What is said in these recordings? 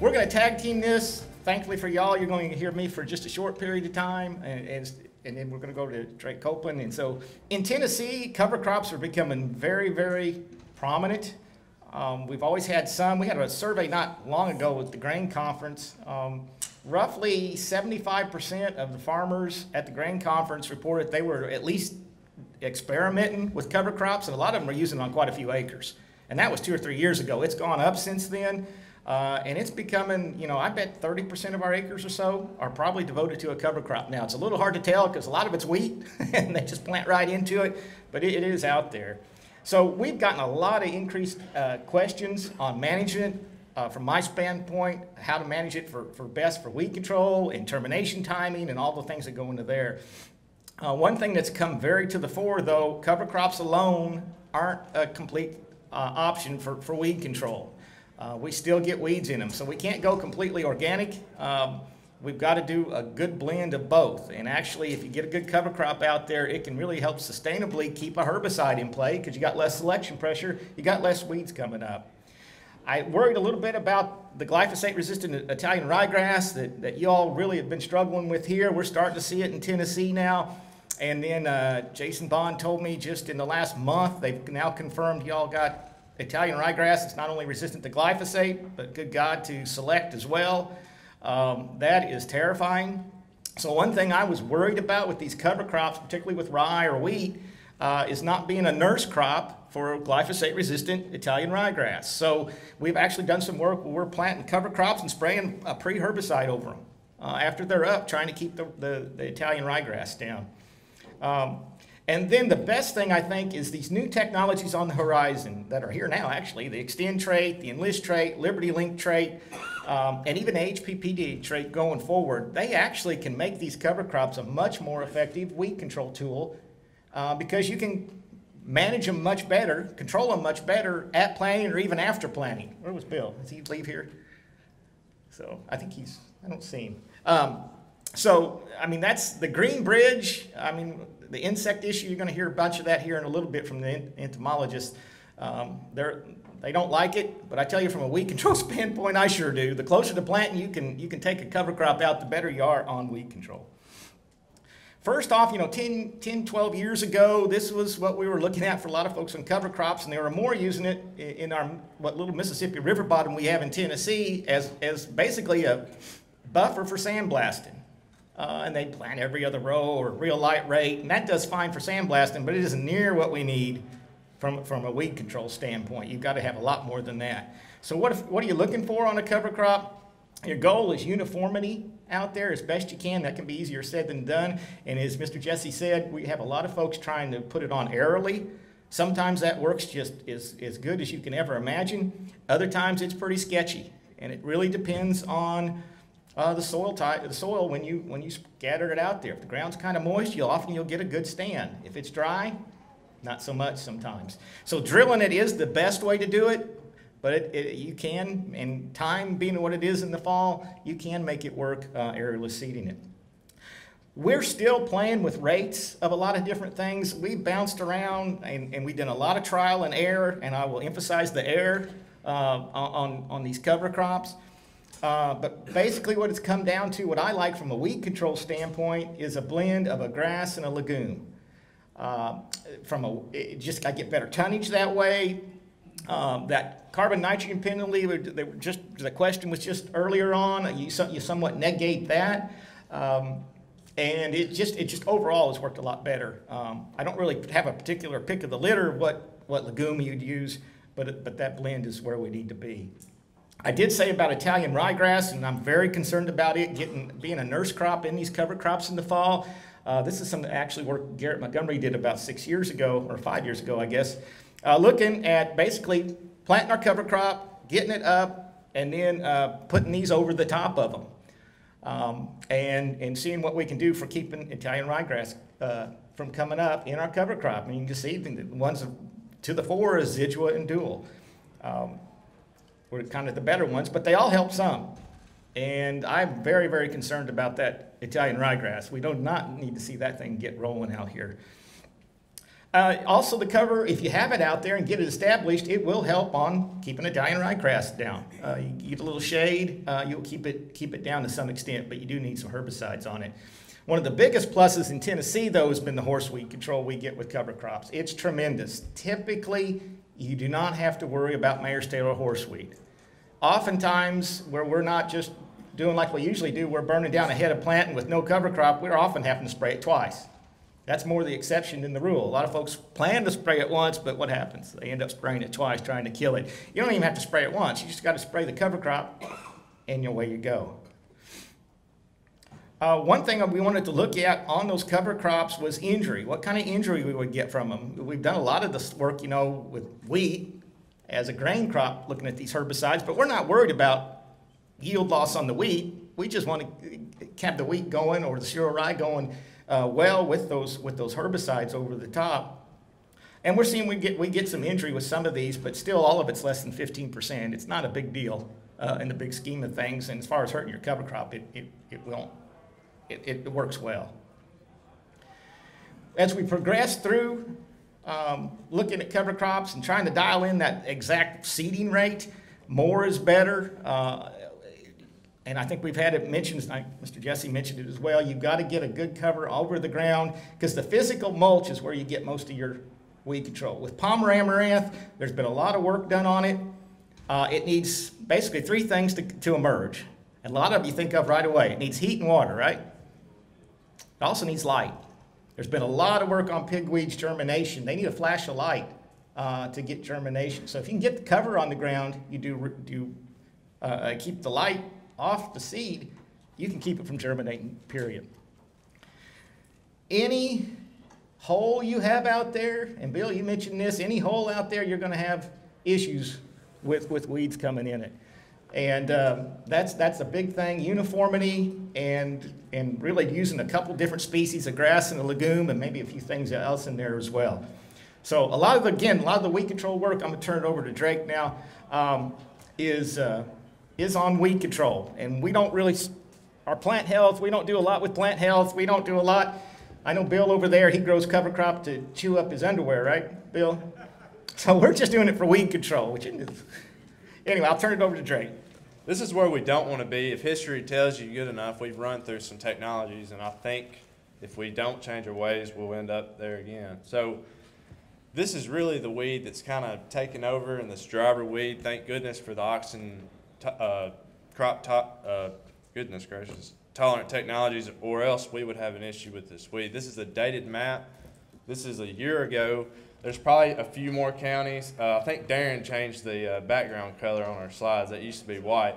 we're going to tag team this. Thankfully for y'all, you're going to hear me for just a short period of time, and then we're going to go to Drake Copeland. And so in Tennessee, cover crops are becoming very, very prominent. We've always had some. We had a survey not long ago with the grain conference. Roughly 75% of the farmers at the grain conference reported they were at least experimenting with cover crops, and a lot of them are using it on quite a few acres. And that was 2 or 3 years ago. It's gone up since then, and it's becoming, you know, I bet 30% of our acres or so are probably devoted to a cover crop. Now, it's a little hard to tell because a lot of it's wheat, and they just plant right into it, but it is out there. So we've gotten a lot of increased questions on management. From my standpoint, how to manage it for best for weed control and termination timing and all the things that go into there. One thing that's come very to the fore, though, cover crops alone aren't a complete option for weed control. We still get weeds in them, so we can't go completely organic. We've got to do a good blend of both. And actually, if you get a good cover crop out there, it can really help sustainably keep a herbicide in play because you got less selection pressure, you got less weeds coming up. I worried a little bit about the glyphosate-resistant Italian ryegrass that you all really have been struggling with here. We're starting to see it in Tennessee now. And then Jason Bond told me just in the last month, they've now confirmed y'all got Italian ryegrass. It's not only resistant to glyphosate, but good God, to select as well. That is terrifying. So one thing I was worried about with these cover crops, particularly with rye or wheat, is not being a nurse crop for glyphosate-resistant Italian ryegrass. So we've actually done some work where we're planting cover crops and spraying a pre-herbicide over them after they're up, trying to keep the Italian ryegrass down. And then the best thing, I think, is these new technologies on the horizon that are here now, actually, the Extend trait, the Enlist trait, Liberty Link trait, and even the HPPD trait going forward. They actually can make these cover crops a much more effective weed control tool because you can manage them much better, control them much better at planting or even after planting. Where was Bill? Does he leave here? So I think I don't see him. So, I mean, that's the green bridge. I mean, the insect issue, you're going to hear a bunch of that here in a little bit from the entomologists. They don't like it, but I tell you from a weed control standpoint, I sure do. The closer to planting you can take a cover crop out, the better you are on weed control. First off, you know, 10, 12 years ago, this was what we were looking at for a lot of folks on cover crops, and they were more using it in our what little Mississippi river bottom we have in Tennessee as basically a buffer for sandblasting. And they plant every other row or real light rate, and that does fine for sandblasting, but it isn't near what we need from a weed control standpoint. You've got to have a lot more than that. So what are you looking for on a cover crop? Your goal is uniformity out there as best you can. That can be easier said than done. And as Mr. Jesse said, we have a lot of folks trying to put it on airily. Sometimes that works just as good as you can ever imagine. Other times it's pretty sketchy, and it really depends on the soil type, the soil when you scatter it out there. If the ground's kind of moist, you'll get a good stand. If it's dry, not so much sometimes. So drilling it is the best way to do it, but you can, and time being what it is in the fall, you can make it work aerially seeding it. We're still playing with rates of a lot of different things. We bounced around and we've done a lot of trial and error, and I will emphasize the error on these cover crops. But basically what it's come down to, what I like from a weed control standpoint, is a blend of a grass and a legume. I get better tonnage that way. That carbon nitrogen penalty, the question was just earlier on, you somewhat negate that. And it just overall has worked a lot better. I don't really have a particular pick of the litter what legume you'd use, but that blend is where we need to be. I did say about Italian ryegrass, and I'm very concerned about it being a nurse crop in these cover crops in the fall. This is some actually work Garrett Montgomery did about 6 years ago, or 5 years ago, I guess, looking at basically planting our cover crop, getting it up, and then putting these over the top of them, and seeing what we can do for keeping Italian ryegrass from coming up in our cover crop. I mean, you can see the ones to the fore is Residual and Dual. Were kind of the better ones, but they all help some. And I'm very, very concerned about that Italian ryegrass. We do not need to see that thing get rolling out here. Also, the cover, if you have it out there and get it established, it will help on keeping a dying ryegrass down. You get a little shade, you'll keep it down to some extent, but you do need some herbicides on it. One of the biggest pluses in Tennessee, though, has been the horseweed control we get with cover crops. It's tremendous. Typically, you do not have to worry about mare's tail or horseweed. Oftentimes, where we're not just doing like we usually do, we're burning down a head of planting with no cover crop, we're often having to spray it twice. That's more the exception than the rule. A lot of folks plan to spray it once, but what happens? They end up spraying it twice, trying to kill it. You don't even have to spray it once. You just got to spray the cover crop, and away you go. One thing we wanted to look at on those cover crops was injury. What kind of injury we would get from them. We've done a lot of this work, you know, with wheat as a grain crop, looking at these herbicides, but we're not worried about yield loss on the wheat. We just want to have the wheat going or the cereal rye going well with those herbicides over the top. And we're seeing we get some injury with some of these, but still all of it's less than 15%. It's not a big deal in the big scheme of things. And as far as hurting your cover crop, it won't. It works well. As we progress through looking at cover crops and trying to dial in that exact seeding rate, more is better. And I think we've had it mentioned, like Mr. Jesse mentioned it as well, you've got to get a good cover over the ground because the physical mulch is where you get most of your weed control. With Palmer amaranth, there's been a lot of work done on it. It needs basically three things to emerge. And a lot of you think of right away. It needs heat and water, right? It also needs light. There's been a lot of work on pigweed's germination. They need a flash of light to get germination. So if you can get the cover on the ground, you keep the light off the seed, you can keep it from germinating, period. Any hole you have out there, and Bill, you mentioned this, any hole out there, you're going to have issues with weeds coming in it. And that's a big thing, uniformity and really using a couple different species of grass and a legume and maybe a few things else in there as well. So a lot of the weed control work, I'm going to turn it over to Drake now, is on weed control. And we don't really, our plant health, we don't do a lot with plant health. We don't do a lot. I know Bill over there, he grows cover crop to chew up his underwear, right, Bill? So we're just doing it for weed control, which is, anyway, I'll turn it over to Drake. This is where we don't want to be. If history tells you good enough, we've run through some technologies, and I think if we don't change our ways, we'll end up there again. So this is really the weed that's kind of taken over, and this driver weed. Thank goodness for the oxen goodness gracious, tolerant technologies, or else we would have an issue with this weed. This is a dated map. This is a year ago. There's probably a few more counties. I think Darren changed the background color on our slides. That used to be white.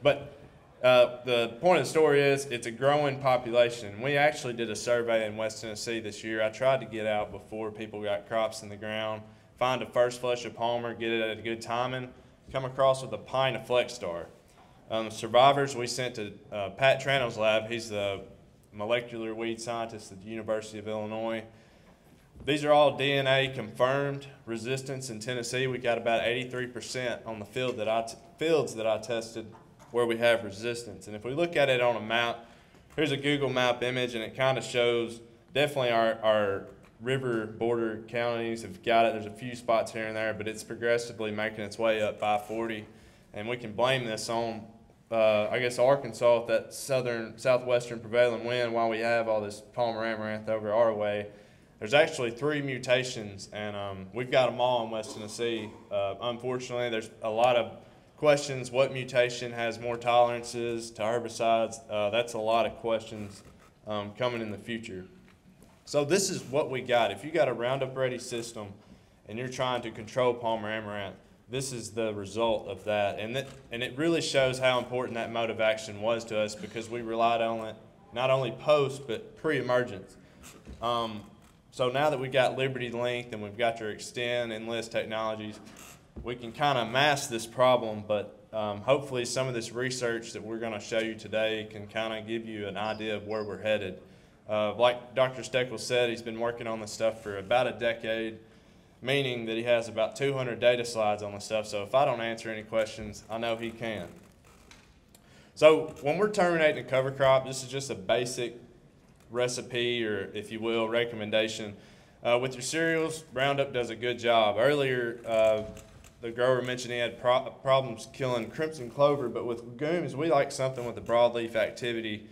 But the point of the story is it's a growing population. We actually did a survey in West Tennessee this year. I tried to get out before people got crops in the ground, find a first flush of Palmer, get it at a good timing, come across with a pint of Flex Star. Survivors we sent to Pat Trano's lab. He's the molecular weed scientist at the University of Illinois. These are all DNA confirmed resistance in Tennessee. We got about 83% on the fields that I tested where we have resistance. And if we look at it on a map, here's a Google map image, and it kind of shows definitely our river border counties have got it. There's a few spots here and there, but it's progressively making its way up by 40. And we can blame this on, I guess, Arkansas, that southwestern prevailing wind, while we have all this Palmer amaranth over our way. There's actually 3 mutations, and we've got them all in West Tennessee. Unfortunately, there's a lot of questions. What mutation has more tolerances to herbicides? That's a lot of questions coming in the future. So this is what we got. If you got a Roundup Ready system and you're trying to control Palmer amaranth, this is the result of that. And it really shows how important that mode of action was to us, because we relied on it not only post but pre-emergence. So now that we've got Liberty Length and we've got your Extend Enlist technologies, we can kind of mask this problem, but hopefully some of this research that we're going to show you today can kind of give you an idea of where we're headed. Like Dr. Steckel said, he's been working on this stuff for about a decade, meaning that he has about 200 data slides on this stuff, so if I don't answer any questions, I know he can. So when we're terminating a cover crop, this is just a basic recipe, or if you will, recommendation. With your cereals, Roundup does a good job. Earlier, the grower mentioned he had problems killing crimson clover, but with legumes, we like something with the broadleaf activity.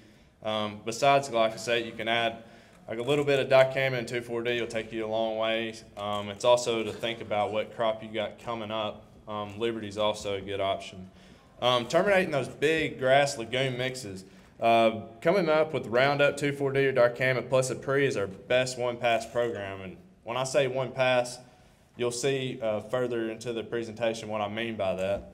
Besides glyphosate, you can add like a little bit of dicamba and 2,4-D will take you a long way. It's also to think about what crop you got coming up. Liberty's also a good option. Terminating those big grass legume mixes. Coming up with Roundup, 2,4-D, or dicamba plus a pre is our best one-pass program. And when I say one-pass, you'll see further into the presentation what I mean by that.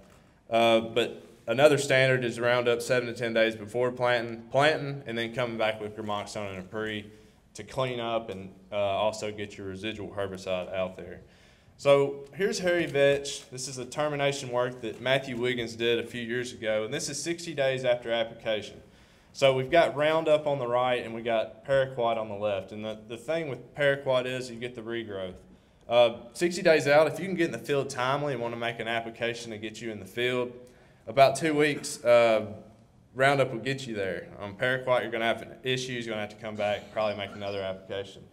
But another standard is Roundup 7 to 10 days before planting, and then coming back with gramoxone and a pre to clean up and also get your residual herbicide out there. So here's hairy vetch. This is a termination work that Matthew Wiggins did a few years ago, and this is 60 days after application. So we've got Roundup on the right and we got Paraquat on the left. And the thing with Paraquat is you get the regrowth. 60 days out, if you can get in the field timely and want to make an application to get you in the field, about 2 weeks, Roundup will get you there. Paraquat, you're going to have issues, you're going to have to come back, probably make another application.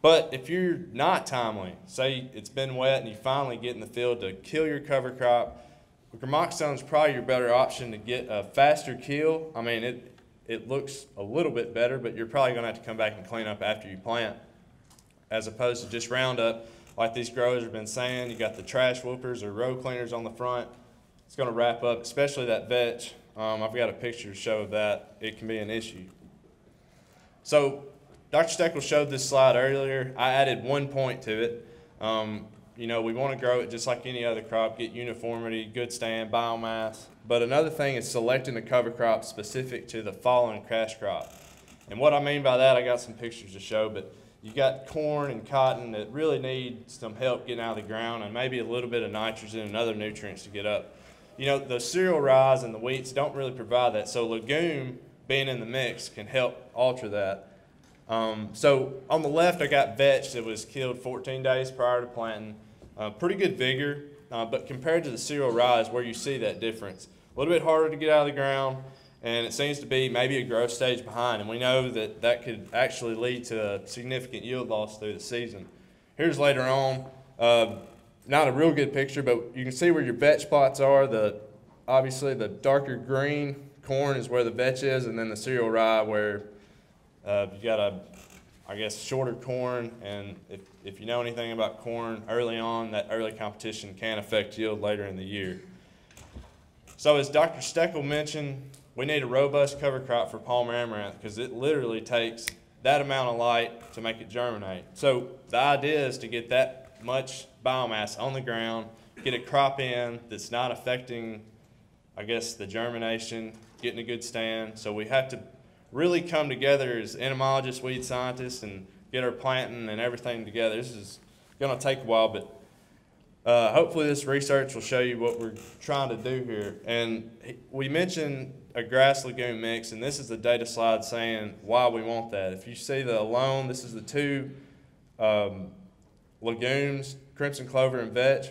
But if you're not timely, say it's been wet and you finally get in the field to kill your cover crop, gramoxone is probably your better option to get a faster kill. I mean, it looks a little bit better, but you're probably going to have to come back and clean up after you plant, as opposed to just Roundup. Like these growers have been saying, you got the trash whoopers or row cleaners on the front. It's going to wrap up, especially that vetch. I've got a picture to show of that. It can be an issue. So Dr. Steckel showed this slide earlier. I added 1 point to it. You know, we want to grow it just like any other crop, get uniformity, good stand, biomass. But another thing is selecting the cover crop specific to the fall and cash crop. And what I mean by that, I got some pictures to show, but you got corn and cotton that really need some help getting out of the ground and maybe a little bit of nitrogen and other nutrients to get up. You know, the cereal rye and the wheats don't really provide that, so legume being in the mix can help alter that. So on the left, I got vetch that was killed 14 days prior to planting. Pretty good vigor, but compared to the cereal rye is where you see that difference. A little bit harder to get out of the ground, and it seems to be maybe a growth stage behind, and we know that that could actually lead to a significant yield loss through the season. Here's later on, not a real good picture, but you can see where your vetch plots are. Obviously the darker green corn is where the vetch is, and then the cereal rye where you got a, I guess, shorter corn, and if you know anything about corn early on, that early competition can affect yield later in the year. So as Dr. Steckel mentioned, we need a robust cover crop for Palmer amaranth because it literally takes that amount of light to make it germinate. So the idea is to get that much biomass on the ground, get a crop in that's not affecting, I guess, the germination, getting a good stand. So we have to really come together as entomologists, weed scientists, and get our planting and everything together. This is going to take a while, but hopefully this research will show you what we're trying to do here. And we mentioned a grass legume mix, and this is the data slide saying why we want that. If you see the alone, this is the two legumes, crimson clover and vetch,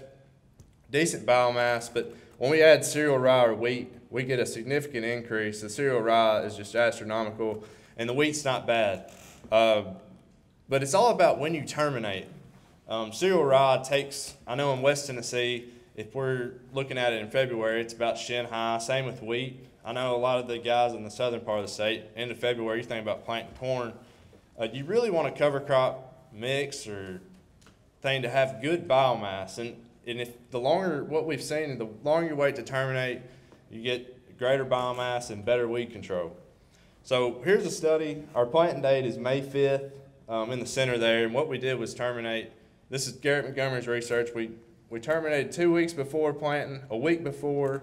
decent biomass, but when we add cereal rye or wheat, we get a significant increase. The cereal rye is just astronomical, and the wheat's not bad. But it's all about when you terminate. Cereal rye takes, I know in West Tennessee, if we're looking at it in February, it's about shin high. Same with wheat. I know a lot of the guys in the southern part of the state, end of February, you think about planting corn. You really want a cover crop mix or thing to have good biomass. And if the longer, what we've seen, the longer you wait to terminate, you get greater biomass and better weed control. So here's a study. Our planting date is May 5th in the center there. And what we did was terminate. This is Garrett Montgomery's research. We terminated 2 weeks before planting, a week before,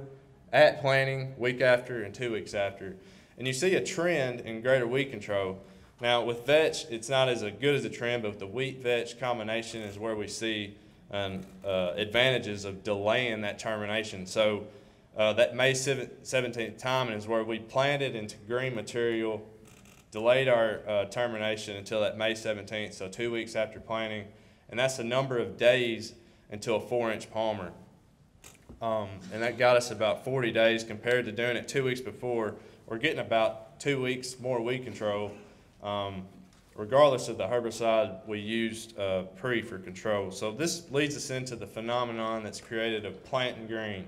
at planting, week after, and 2 weeks after. And you see a trend in greater weed control. Now with vetch, it's not as good as a trend, but with the wheat-vetch combination is where we see advantages of delaying that termination. So that May 17th timing is where we planted into green material, delayed our termination until that May 17th, so 2 weeks after planting. And that's the number of days until a 4-inch palmer. And that got us about 40 days compared to doing it 2 weeks before. We're getting about 2 weeks more weed control regardless of the herbicide we used pre for control. So this leads us into the phenomenon that's created of planting green.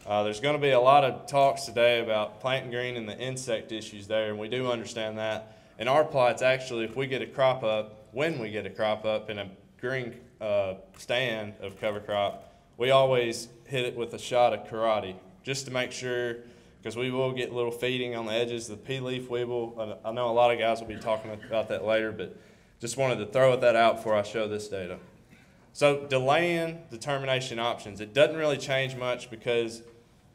There's going to be a lot of talks today about planting green and the insect issues there, and we do understand that. In our plots, actually, if we get a crop up, when we get a crop up in a green stand of cover crop, we always hit it with a shot of karate, just to make sure, because we will get little feeding on the edges, the pea leaf weevil. I know a lot of guys will be talking about that later, but just wanted to throw that out before I show this data. So delaying the termination options, it doesn't really change much because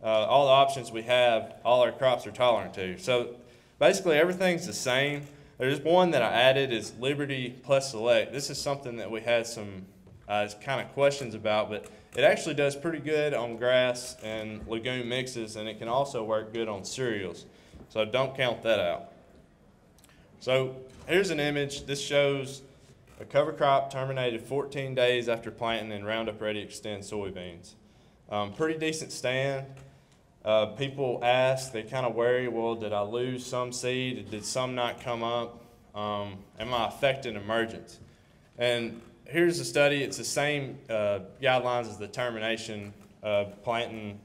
all the options we have, all our crops are tolerant to. So basically everything's the same. There's one that I added is Liberty plus Select. This is something that we had some kind of questions about, but it actually does pretty good on grass and legume mixes, and it can also work good on cereals. So don't count that out. So here's an image. This shows a cover crop terminated 14 days after planting in Roundup Ready Xtend soybeans. Pretty decent stand. People ask, they kind of worry, well, did I lose some seed? Did some not come up? Am I affecting emergence? And here's the study. It's the same guidelines as the termination planting,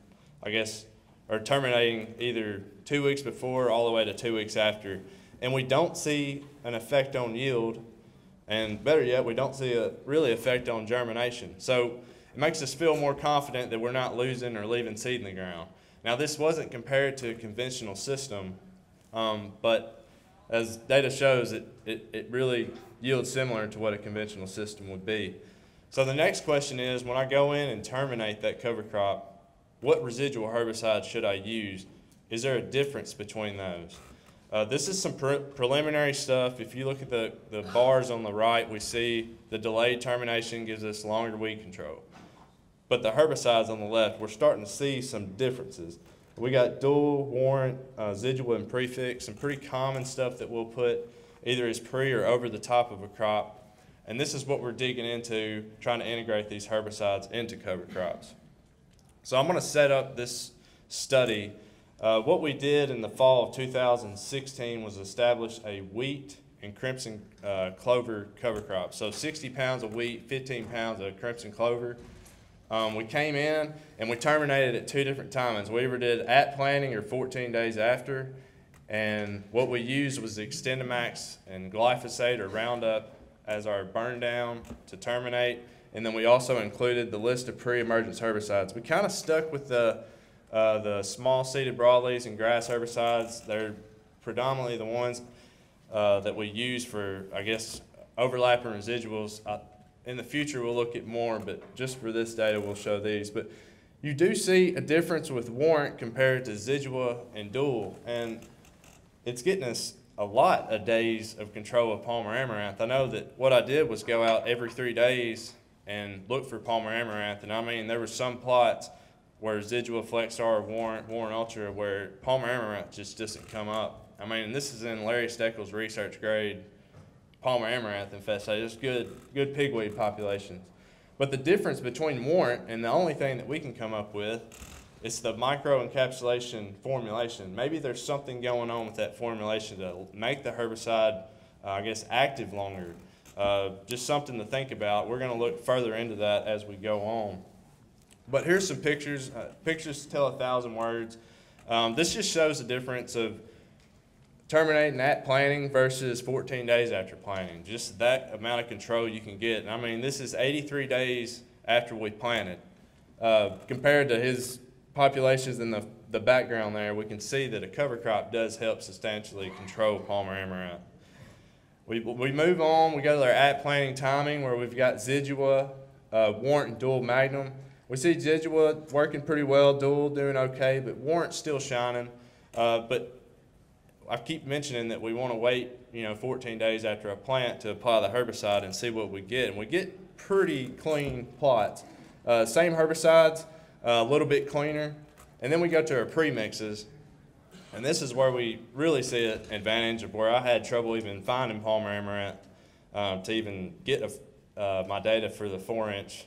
I guess, or terminating either 2 weeks before all the way to 2 weeks after. And we don't see an effect on yield, and better yet, we don't see a really effect on germination. So it makes us feel more confident that we're not losing or leaving seed in the ground. Now, this wasn't compared to a conventional system, but as data shows, it really yields similar to what a conventional system would be. So the next question is, when I go in and terminate that cover crop, what residual herbicide should I use? Is there a difference between those? This is some preliminary stuff. If you look at the bars on the right, we see the delayed termination gives us longer weed control. But the herbicides on the left, we're starting to see some differences. We got dual, warrant, residual, and prefix, some pretty common stuff that we'll put either as pre or over the top of a crop. And this is what we're digging into, trying to integrate these herbicides into cover crops. So I'm going to set up this study. What we did in the fall of 2016 was establish a wheat and crimson clover cover crop. So 60 pounds of wheat, 15 pounds of crimson clover. We came in and we terminated at 2 different timings. We either did at planting or 14 days after. And what we used was the Extendamax and glyphosate or Roundup as our burn down to terminate. And then we also included the list of pre-emergence herbicides. We kind of stuck with the small seeded broadleaves and grass herbicides. They're predominantly the ones that we use for, I guess, overlapping residuals. In the future, we'll look at more, but just for this data, we'll show these. But you do see a difference with warrant compared to Residual and dual, and it's getting us a lot of days of control of Palmer amaranth. I know that what I did was go out every 3 days and look for Palmer amaranth, and I mean, there were some plots where Residual, Flexstar, Warrant Ultra, where Palmer amaranth just doesn't come up. I mean, this is in Larry Steckel's research grade Palmer amaranth infestation. It's good pigweed populations. But the difference between warrant and the only thing that we can come up with is the micro-encapsulation formulation. Maybe there's something going on with that formulation to make the herbicide, I guess, active longer. Just something to think about. We're going to look further into that as we go on. But here's some pictures. Pictures tell 1,000 words. This just shows the difference of terminating at planting versus 14 days after planting. Just that amount of control you can get. And I mean, this is 83 days after we planted. Compared to his populations in the background there, we can see that a cover crop does help substantially control Palmer amaranth. We move on, we go to our at planting timing where we've got Residual, Warrant, and Dual Magnum. We see Residual working pretty well, Dual doing okay, but Warrant's still shining. But I keep mentioning that we want to wait, 14 days after a plant to apply the herbicide and see what we get. And we get pretty clean plots. Same herbicides, a little bit cleaner. And then we go to our premixes. And this is where we really see an advantage of where I had trouble even finding Palmer amaranth to even get my data for the 4-inch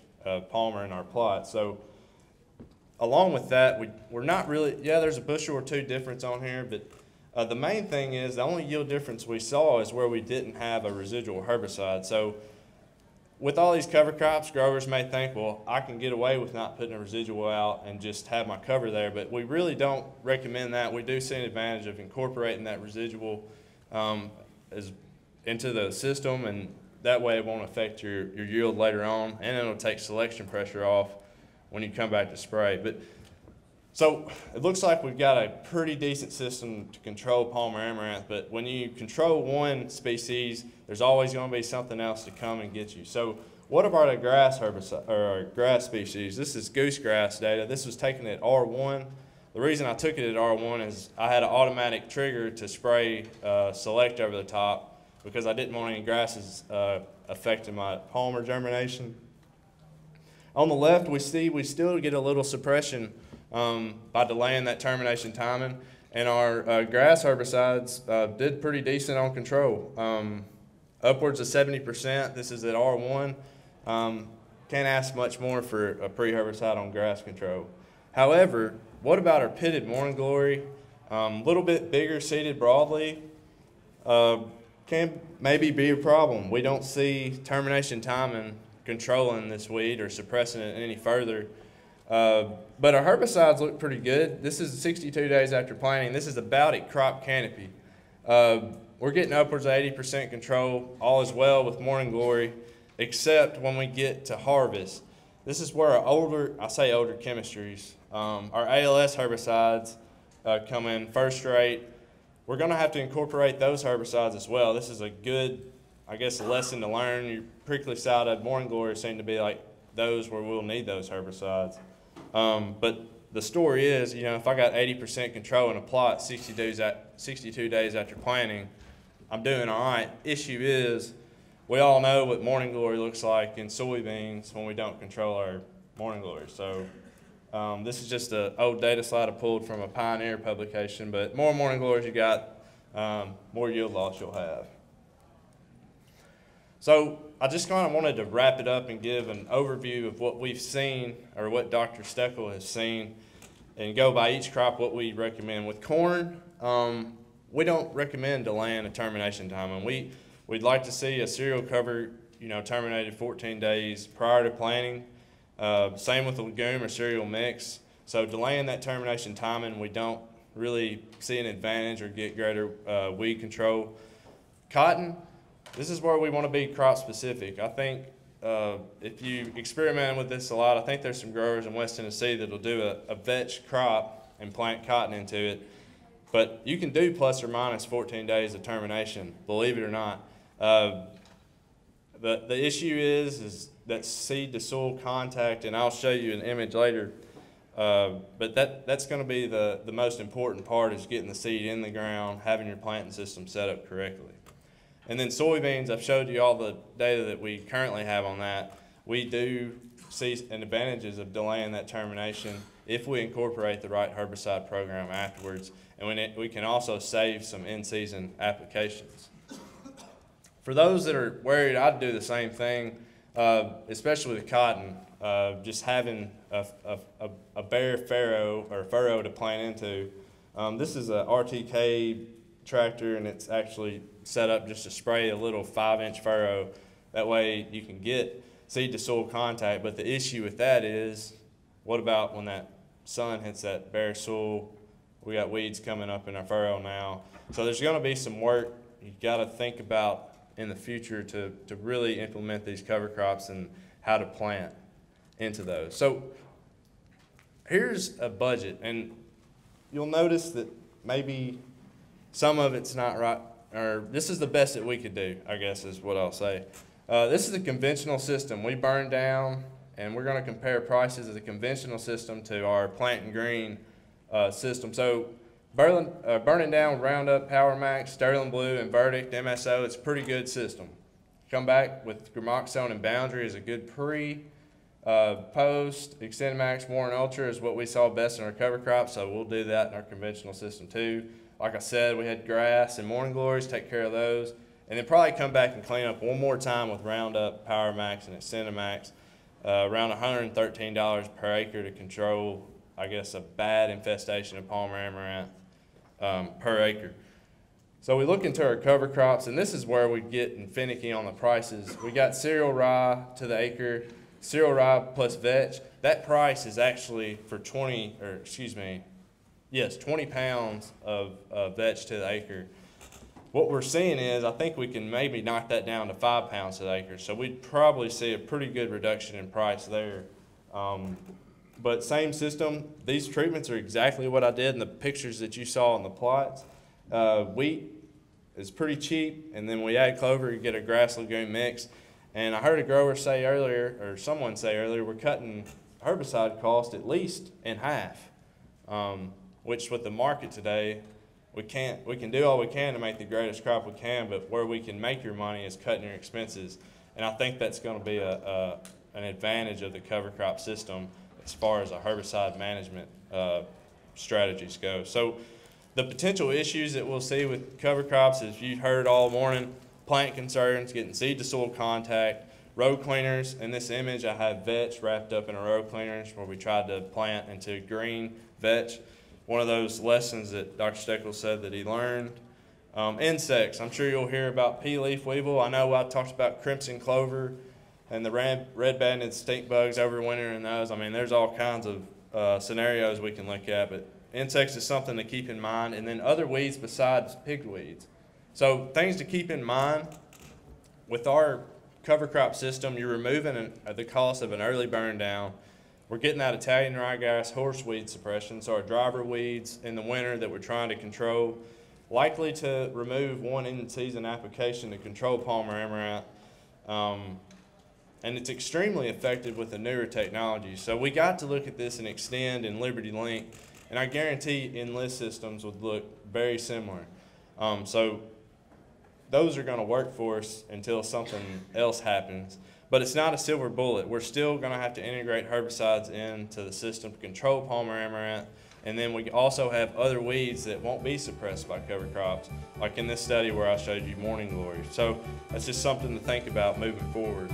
Palmer in our plot. So along with that, we're not really, there's a bushel or two difference on here, but The main thing is the only yield difference we saw is where we didn't have a residual herbicide. So with all these cover crops, growers may think, well, I can get away with not putting a residual out and just have my cover there, but we really don't recommend that. We do see an advantage of incorporating that residual into the system, and that way it won't affect your yield later on, and it'll take selection pressure off when you come back to spray. So it looks like we've got a pretty decent system to control Palmer amaranth, but when you control one species, there's always going to be something else to come and get you. So what about our grass herbicide or grass species? This is goosegrass data. This was taken at R1. The reason I took it at R1 is I had an automatic trigger to spray select over the top because I didn't want any grasses affecting my Palmer germination. On the left, we still get a little suppression by delaying that termination timing, and our grass herbicides did pretty decent on control, upwards of 70%. This is at R1. Can't ask much more for a pre-herbicide on grass control. However, what about our pitted morning glory? A little bit bigger seeded broadleaf can maybe be a problem. We don't see termination timing controlling this weed or suppressing it any further. But our herbicides look pretty good. This is 62 days after planting. This is about at crop canopy. We're getting upwards of 80% control, all is well with morning glory, except when we get to harvest. This is where our older chemistries, our ALS herbicides come in first rate. We're going to have to incorporate those herbicides as well. This is a good, I guess, a lesson to learn. Your prickly sided morning glory seem to be like those where we'll need those herbicides. But the story is, you know, if I got 80% control in a plot 62 days after planting, I'm doing all right. Issue is, we all know what morning glory looks like in soybeans when we don't control our morning glory. So this is just an old data slide I pulled from a Pioneer publication, but more morning glories you got, more yield loss you'll have. So I just kind of wanted to wrap it up and give an overview of what we've seen, or what Dr. Steckel has seen, and go by each crop what we recommend. With corn, we don't recommend delaying a termination time, and we'd like to see a cereal cover, you know, terminated 14 days prior to planting. Same with the legume or cereal mix. So delaying that termination timing, we don't really see an advantage or get greater weed control. Cotton, this is where we want to be crop specific. I think if you experiment with this a lot, I think there's some growers in West Tennessee that'll do a vetch crop and plant cotton into it. But you can do plus or minus 14 days of termination, believe it or not. The issue is that seed to soil contact, and I'll show you an image later. But that's going to be the most important part, is getting the seed in the ground, having your planting system set up correctly. And then soybeans, I've showed you all the data that we currently have on that. We do see an advantages of delaying that termination if we incorporate the right herbicide program afterwards, and we can also save some in-season applications. For those that are worried, I'd do the same thing, especially with cotton. Just having a bare furrow to plant into. This is a RTK tractor, and it's actually set up just to spray a little 5-inch furrow. That way you can get seed to soil contact, but the issue with that is, what about when that sun hits that bare soil? We got weeds coming up in our furrow now. So there's going to be some work you got to think about in the future to really implement these cover crops and how to plant into those. So here's a budget, and you'll notice that maybe some of it's not right, or this is the best that we could do, I guess is what I'll say. This is a conventional system. We burned down, and we're going to compare prices of the conventional system to our plant and green system. So burning down Roundup, Power Max, Sterling Blue, and Verdict, MSO, it's a pretty good system. Come back with Gramoxone and Boundary is a good post, Extend Max, Warren Ultra is what we saw best in our cover crop, so we'll do that in our conventional system too. Like I said, we had grass and morning glories, take care of those, and then probably come back and clean up one more time with Roundup, Power Max, and Extend Max, around $113 per acre to control, I guess, a bad infestation of Palmer amaranth. per acre. So we look into our cover crops, and this is where we get finicky on the prices. We got cereal rye to the acre, cereal rye plus vetch. That price is actually for 20 pounds of vetch to the acre. What we're seeing is, I think we can maybe knock that down to 5 pounds to the acre. So we'd probably see a pretty good reduction in price there. But same system, these treatments are exactly what I did in the pictures that you saw in the plots. Wheat is pretty cheap, and then we add clover, you get a grass legume mix. And I heard a grower say earlier, or someone say earlier, we're cutting herbicide cost at least in half, which with the market today, we can do all we can to make the greatest crop we can, but where we can make your money is cutting your expenses. And I think that's going to be an advantage of the cover crop system as far as a herbicide management strategies go. So the potential issues that we'll see with cover crops, as you've heard all morning, plant concerns, getting seed to soil contact, row cleaners. In this image, I have vetch wrapped up in a row cleaners where we tried to plant into green vetch. One of those lessons that Dr. Steckel said that he learned. Insects, I'm sure you'll hear about pea leaf weevil. I know I talked about crimson clover and the red-banded stink bugs overwintering those. I mean, there's all kinds of scenarios we can look at, but insects is something to keep in mind, and then other weeds besides pigweeds. So things to keep in mind with our cover crop system, you're removing the cost of an early burn down. We're getting that Italian ryegrass horseweed suppression, so our driver weeds in the winter that we're trying to control, likely to remove one in-season application to control Palmer amaranth. And it's extremely effective with the newer technology. So we got to look at this in Extend and Liberty Link, and I guarantee Enlist systems would look very similar. So those are going to work for us until something else happens. But it's not a silver bullet. We're still going to have to integrate herbicides into the system to control Palmer amaranth. And then we also have other weeds that won't be suppressed by cover crops, like in this study where I showed you morning glory. So that's just something to think about moving forward.